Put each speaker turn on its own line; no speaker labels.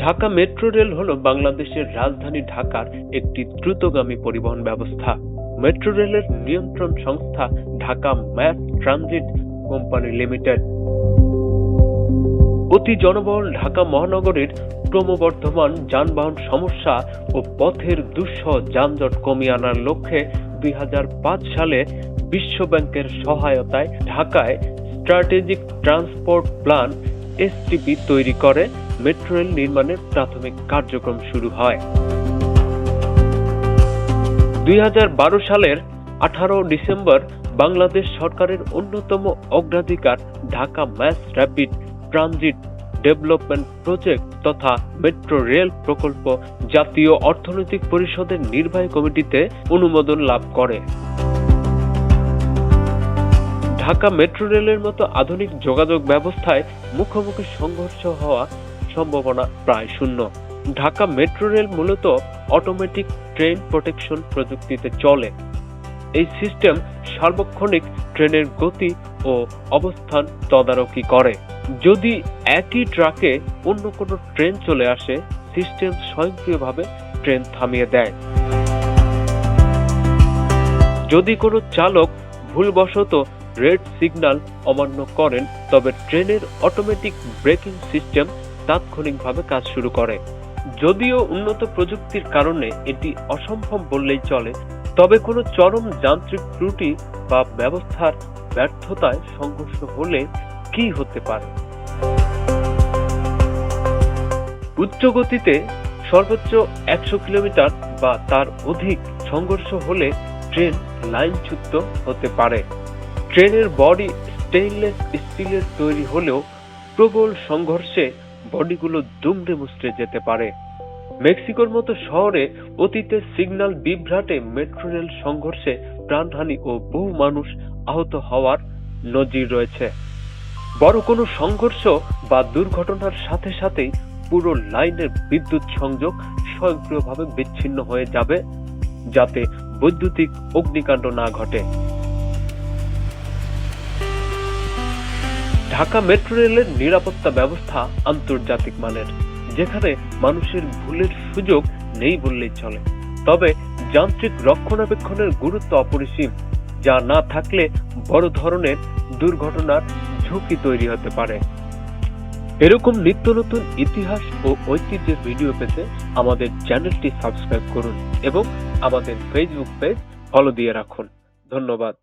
Dhaka metro rail হলো বাংলাদেশের রাজধানী ঢাকার একটি দ্রুতগামী পরিবহন ব্যবস্থা। মেট্রো রেলের নিয়ন্ত্রণ সংস্থা Dhaka mass transit company limited. অতি জনবহুল ঢাকা মহানগরীর ক্রমবর্ধমান যানবাহন সমস্যা ও পথের দুঃসহ যানজট কমিয়ে আনার লক্ষ্যে 2005 সালে বিশ্ব ব্যাংকের সহায়তায় ঢাকায় স্ট্র্যাটেজিক ট্রান্সপোর্ট প্ল্যান (STP) তৈরি করে মেট্রো রেল নির্মাণের প্রাথমিক কার্যক্রম শুরু হয়। 2012 সালের 18 ডিসেম্বর বাংলাদেশ সরকারের অন্যতম অগ্রাধিকার Dhaka mass rapid transit development project তথা মেট্রো রেল প্রকল্প জাতীয় অর্থনৈতিক পরিষদের নির্বাহী কমিটিতে অনুমোদন লাভ করে। ঢাকা মেট্রো রেলের মতো আধুনিক যোগাযোগ ব্যবস্থায় মুখোমুখি সংঘর্ষ হওয়ার সম্ভাবনা প্রায় শূন্য। ঢাকা মেট্রো রেল মূলত অটোমেটিক ট্রেন প্রোটেকশন প্রযুক্তিতে চলে। এই সিস্টেম সার্বক্ষণিক ট্রেনের গতি ও অবস্থান তদারকি করে। যদি একই ট্র্যাকে অন্য কোনো ট্রেন চলে আসে, সিস্টেম স্বয়ংক্রিয়ভাবে ট্রেন থামিয়ে দেয়। যদি কোনো চালক ভুলবশত রেড সিগন্যাল অমান্য করেন, তবে ট্রেনের অটোমেটিক ব্রেকিং সিস্টেম তাৎক্ষণিকভাবে কাজ শুরু করে। যদিও উন্নত প্রযুক্তির কারণে এটি অসম্ভব বললেই চলে, তবে কোনো চরম যান্ত্রিক ত্রুটি বা ব্যবস্থার ব্যর্থতায় সংঘর্ষ হলে কি হতে পারে? উচ্চ গতিতে সর্বোচ্চ 100 কিলোমিটার বা তার অধিক সংঘর্ষ হলে ট্রেন লাইনচ্যুত হতে পারে। ট্রেনের বডি স্টেইনলেস স্টিলের তৈরি হলেও প্রবল সংঘর্ষে বডিগুলো দুমড়ে মুচড়ে যেতে পারে। মেক্সিকোর মতো শহরে অতীতে সিগন্যাল বিভ্রাটে মেট্রো রেল সংঘর্ষে প্রাণহানি ও বহু মানুষ আহত হওয়ার নজির রয়েছে। বড় কোনো সংঘর্ষ বা দুর্ঘটনার সাথে সাথেই পুরো লাইনের বিদ্যুৎ সংযোগ স্বয়ংক্রিয়ভাবে বিচ্ছিন্ন হয়ে যাবে, যাতে বৈদ্যুতিক অগ্নিকাণ্ড না ঘটে। ঢাকা মেট্রো রেলের নিরাপত্তা ব্যবস্থা আন্তর্জাতিক মানের, যেখানে মানুষের ভুলের সুযোগ নেই বললেই চলে। তবে যান্ত্রিক রক্ষণাবেক্ষণের গুরুত্ব অপরিসীম, যা না থাকলে বড় ধরনের দুর্ঘটনার ঝুঁকি তৈরি হতে পারে। এরকম নিত্য নতুন ইতিহাস ও ঐতিহ্যের ভিডিও পেতে আমাদের চ্যানেলটি সাবস্ক্রাইব করুন এবং আমাদের ফেসবুক পেজ ফলো দিয়ে রাখুন। ধন্যবাদ।